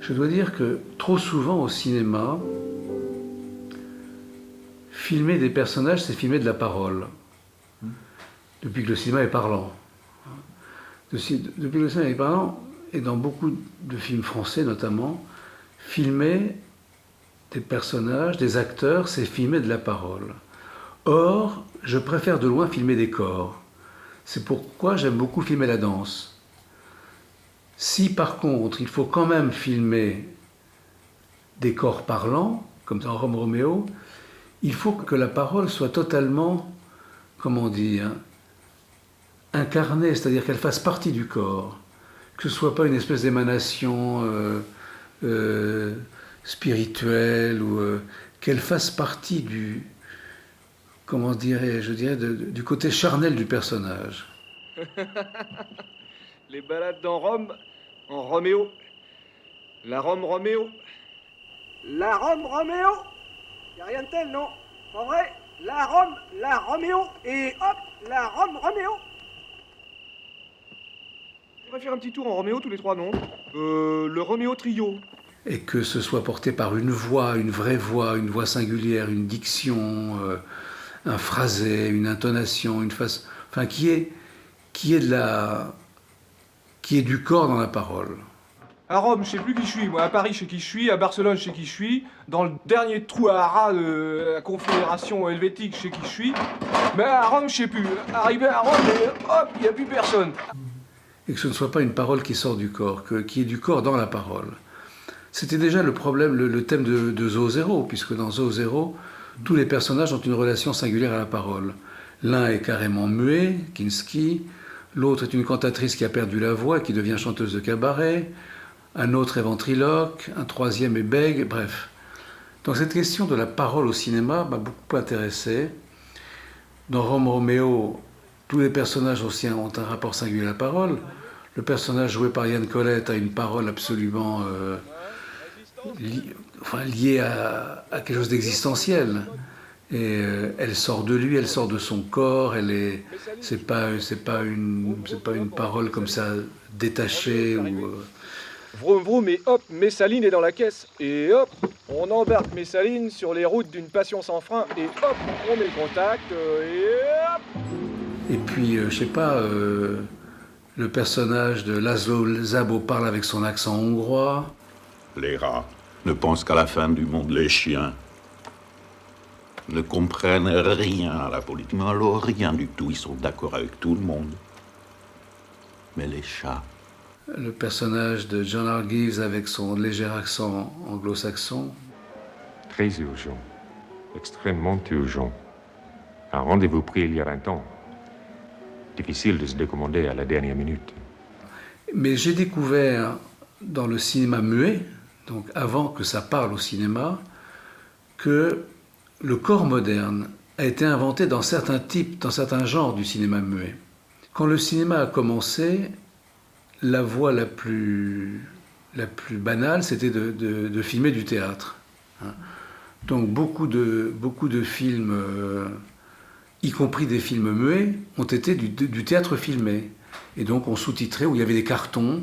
Je dois dire que trop souvent au cinéma, filmer des personnages, c'est filmer de la parole. Depuis que le cinéma est parlant. Depuis que le cinéma est parlant, et dans beaucoup de films français notamment, filmer des personnages, des acteurs, c'est filmer de la parole. Or, je préfère de loin filmer des corps. C'est pourquoi j'aime beaucoup filmer la danse. Si par contre, il faut quand même filmer des corps parlants, comme dans Rome Roméo, il faut que la parole soit totalement, comment dire, incarnée, c'est-à-dire qu'elle fasse partie du corps, que ce ne soit pas une espèce d'émanation spirituelle, ou qu'elle fasse partie du, comment dirais-je, du côté charnel du personnage. Les balades dans Rome, en Roméo. La Rome Roméo. La Rome Roméo. Y a rien de tel, non? En vrai, la Rome, la Roméo, et hop, la Rome Roméo. On pourrait faire un petit tour en Roméo tous les trois, non? Le Roméo Trio. Et que ce soit porté par une voix singulière, une diction, un phrasé, une intonation, une face, enfin qui est du corps dans la parole. À Rome, je sais plus qui je suis. Moi, à Paris, je sais qui je suis. À Barcelone, je sais qui je suis. Dans le dernier trou à ras de la Confédération helvétique, je sais qui je suis. Mais à Rome, je sais plus. Arrivé à Rome, et hop, il n'y a plus personne. Et que ce ne soit pas une parole qui sort du corps, qui est du corps dans la parole. C'était déjà le problème, le thème de Zoo Zéro, puisque dans Zoo Zéro, tous les personnages ont une relation singulière à la parole. L'un est carrément muet, Kinski. L'autre est une cantatrice qui a perdu la voix, qui devient chanteuse de cabaret. Un autre est ventriloque, un troisième est bègue, bref. Donc cette question de la parole au cinéma m'a beaucoup intéressé. Dans Rome Roméo, tous les personnages aussi ont un rapport singulier à la parole. Le personnage joué par Yann Colette a une parole absolument liée à quelque chose d'existentiel. Et elle sort de lui, elle sort de son corps. C'est pas une parole comme ça détachée ou. Vroom vroom et hop, Messaline est dans la caisse. Et hop, on embarque Messaline sur les routes d'une passion sans frein. Et hop, on met le contact. Et hop. Et puis, je sais pas, le personnage de Laszlo Szabo parle avec son accent hongrois. Les rats ne pensent qu'à la fin du monde. Les chiens ne comprennent rien à la politique. Mais alors, rien du tout. Ils sont d'accord avec tout le monde. Mais les chats... Le personnage de John Argives avec son léger accent anglo-saxon. Très urgent, extrêmement urgent. Un rendez-vous pris il y a 20 ans. Difficile de se décommander à la dernière minute. Mais j'ai découvert dans le cinéma muet, donc avant que ça parle au cinéma, que le corps moderne a été inventé dans certains types, dans certains genres du cinéma muet. Quand le cinéma a commencé, la voie la plus banale, c'était de filmer du théâtre. Donc beaucoup de films, y compris des films muets, ont été du théâtre filmé. Et donc on sous-titrait, où il y avait des cartons,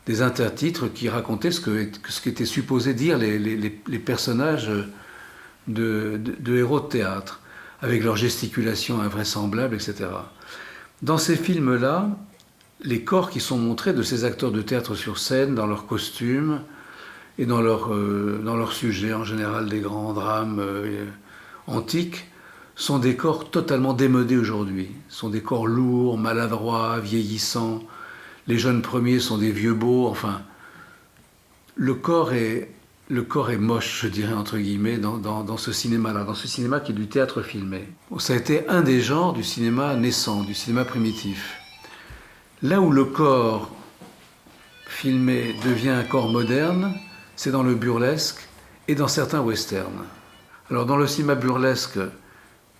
des intertitres qui racontaient ce qu'étaient supposés dire les personnages de héros de théâtre, avec leur gesticulation invraisemblable, etc. Dans ces films-là, les corps qui sont montrés de ces acteurs de théâtre sur scène, dans leurs costumes et dans leur sujet, en général des grands drames antiques, sont des corps totalement démodés aujourd'hui. Sont des corps lourds, maladroits, vieillissants. Les jeunes premiers sont des vieux beaux. Enfin, le corps est moche, je dirais, entre guillemets, dans ce cinéma-là, dans ce cinéma qui est du théâtre filmé. Ça a été un des genres du cinéma naissant, du cinéma primitif. Là où le corps filmé devient un corps moderne, c'est dans le burlesque et dans certains westerns. Alors dans le cinéma burlesque,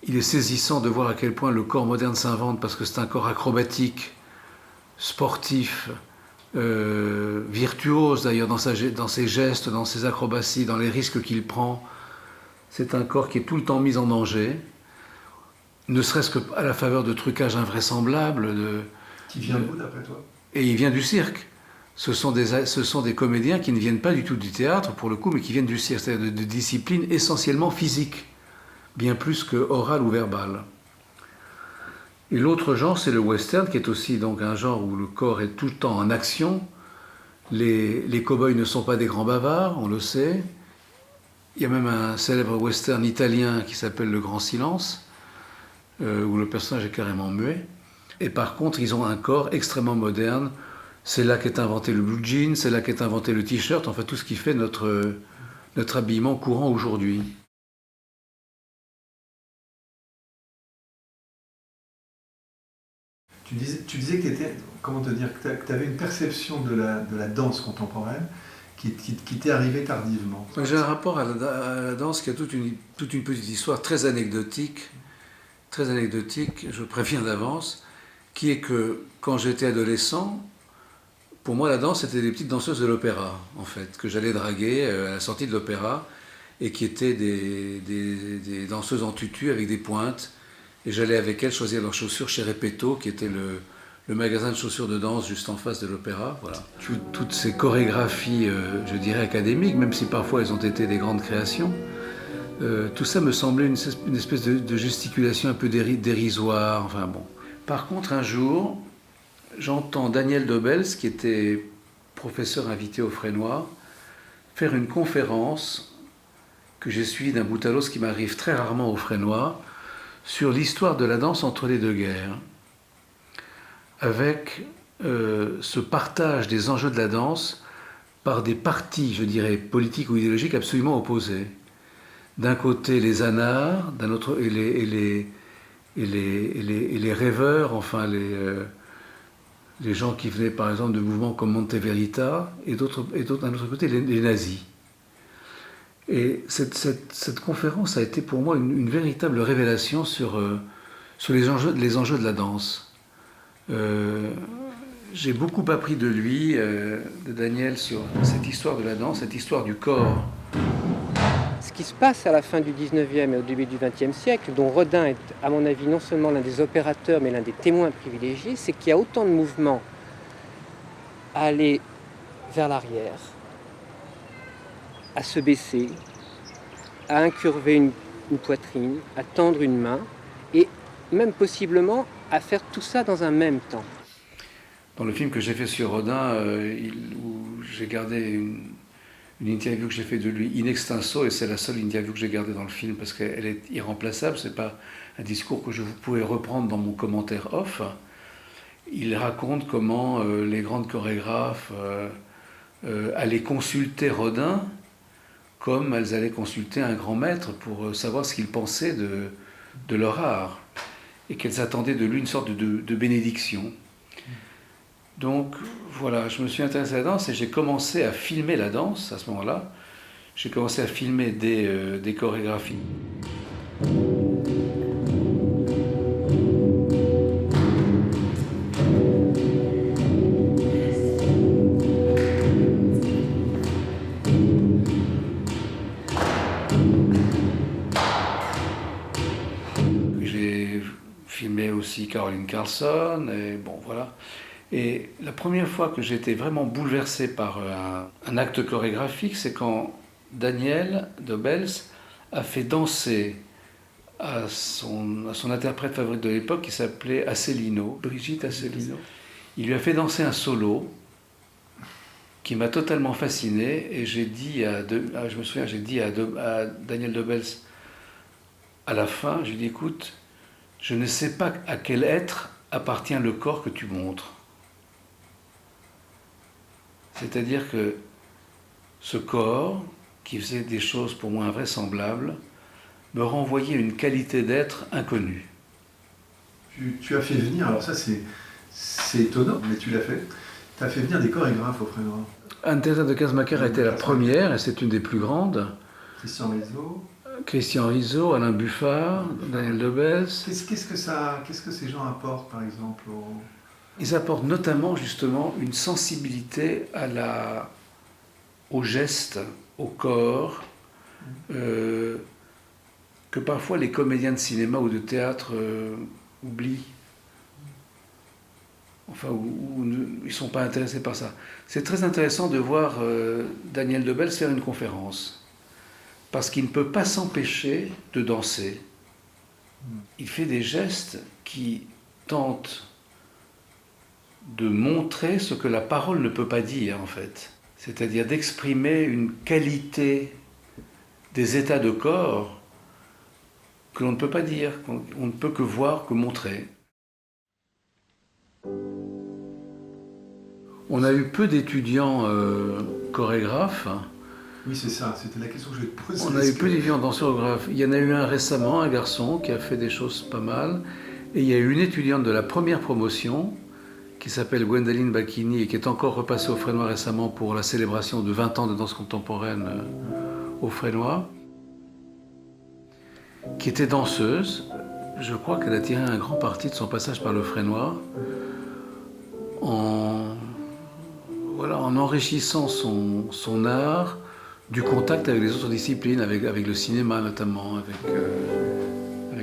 il est saisissant de voir à quel point le corps moderne s'invente, parce que c'est un corps acrobatique, sportif, virtuose d'ailleurs dans ses gestes, dans ses acrobaties, dans les risques qu'il prend. C'est un corps qui est tout le temps mis en danger, ne serait-ce qu'à la faveur de trucages invraisemblables. Qui vient d'où d'après toi? Et il vient du cirque. ce sont des comédiens qui ne viennent pas du tout du théâtre, pour le coup, mais qui viennent du cirque, c'est-à-dire de disciplines essentiellement physiques, bien plus que orales ou verbales. Et l'autre genre, c'est le western, qui est aussi donc un genre où le corps est tout le temps en action. Les cow-boys ne sont pas des grands bavards, on le sait. Il y a même un célèbre western italien qui s'appelle Le Grand Silence, où le personnage est carrément muet. Et par contre, ils ont un corps extrêmement moderne. C'est là qu'est inventé le blue jean, c'est là qu'est inventé le t-shirt, enfin tout ce qui fait notre habillement courant aujourd'hui. Tu disais que tu avais une perception de la danse contemporaine qui t'est arrivée tardivement. J'ai un rapport à la danse qui a toute une petite histoire très anecdotique, je préviens d'avance, qui est que quand j'étais adolescent, pour moi la danse c'était des petites danseuses de l'opéra, en fait, que j'allais draguer à la sortie de l'opéra, et qui étaient des danseuses en tutu avec des pointes. Et j'allais avec elles choisir leurs chaussures chez Repetto, qui était le magasin de chaussures de danse juste en face de l'opéra. Voilà. Toutes ces chorégraphies, je dirais académiques, même si parfois elles ont été des grandes créations, tout ça me semblait une espèce de gesticulation un peu dérisoire. Enfin bon. Par contre, un jour, j'entends Daniel Dobels, qui était professeur invité au Frénois, faire une conférence que j'ai suivie d'un bout à l'autre, ce qui m'arrive très rarement au Frénois, sur l'histoire de la danse entre les deux guerres, avec ce partage des enjeux de la danse par des partis, je dirais, politiques ou idéologiques absolument opposés. D'un côté les anards, d'un autre et les rêveurs, enfin les gens qui venaient par exemple de mouvements comme Monteverita, et d'un autre côté les nazis. Et cette conférence a été pour moi une véritable révélation sur les enjeux de la danse. J'ai beaucoup appris de lui, de Daniel, sur cette histoire de la danse, cette histoire du corps. Ce qui se passe à la fin du 19e et au début du 20e siècle, dont Rodin est, à mon avis, non seulement l'un des opérateurs, mais l'un des témoins privilégiés, c'est qu'il y a autant de mouvements à aller vers l'arrière, à se baisser, à incurver une poitrine, à tendre une main, et même possiblement à faire tout ça dans un même temps. Dans le film que j'ai fait sur Rodin, où j'ai gardé une interview que j'ai fait de lui in extenso, et c'est la seule interview que j'ai gardée dans le film parce qu'elle est irremplaçable, c'est pas un discours que je pourrais reprendre dans mon commentaire off. Il raconte comment les grandes chorégraphes allaient consulter Rodin comme elles allaient consulter un grand maître pour savoir ce qu'il pensait de leur art, et qu'elles attendaient de lui une sorte de bénédiction. Donc voilà, je me suis intéressé à la danse et j'ai commencé à filmer la danse à ce moment-là. J'ai commencé à filmer des chorégraphies. J'ai filmé aussi Caroline Carlson, et bon voilà. Et la première fois que j'ai été vraiment bouleversé par un acte chorégraphique, c'est quand Daniel Dobels a fait danser à son interprète favorite de l'époque, qui s'appelait Asselineau, Brigitte Asselineau. Il lui a fait danser un solo qui m'a totalement fasciné, et j'ai dit à Daniel Dobels à la fin, je lui ai dit, écoute, je ne sais pas à quel être appartient le corps que tu montres. C'est-à-dire que ce corps, qui faisait des choses pour moi invraisemblables, me renvoyait une qualité d'être inconnue. Tu as fait venir, alors ça c'est étonnant, mais tu l'as fait. Tu as fait venir des chorégraphes au Frénois. Anne-Thérèse de Casmaquer a été la première, et c'est une des plus grandes. Christian Rizzo, Alain Buffard, Daniel Dobels. Qu'est-ce que ces gens apportent, par exemple Ils apportent notamment, justement, une sensibilité au geste, au corps, que parfois les comédiens de cinéma ou de théâtre oublient. enfin, ils ne sont pas intéressés par ça. C'est très intéressant de voir Daniel de Bels faire une conférence, parce qu'il ne peut pas s'empêcher de danser. Il fait des gestes qui tentent de montrer ce que la parole ne peut pas dire, en fait. C'est-à-dire d'exprimer une qualité des états de corps que l'on ne peut pas dire, qu'on ne peut que voir, que montrer. On a eu peu d'étudiants chorégraphes. Oui, c'est ça, c'était la question que je vais te poser. On a eu peu d'étudiants danseurs-chorégraphes. Il y en a eu un récemment, un garçon qui a fait des choses pas mal. Et il y a eu une étudiante de la première promotion qui s'appelle Gwendoline Bacchini et qui est encore repassée au Frénois récemment pour la célébration de 20 ans de danse contemporaine au Frénois, qui était danseuse. Je crois qu'elle a tiré un grand parti de son passage par le Frénois en enrichissant son art du contact avec les autres disciplines, avec le cinéma notamment, avec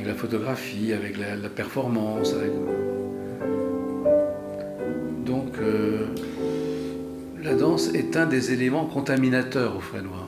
la photographie, avec la performance. Donc la danse est un des éléments contaminateurs au Frénois.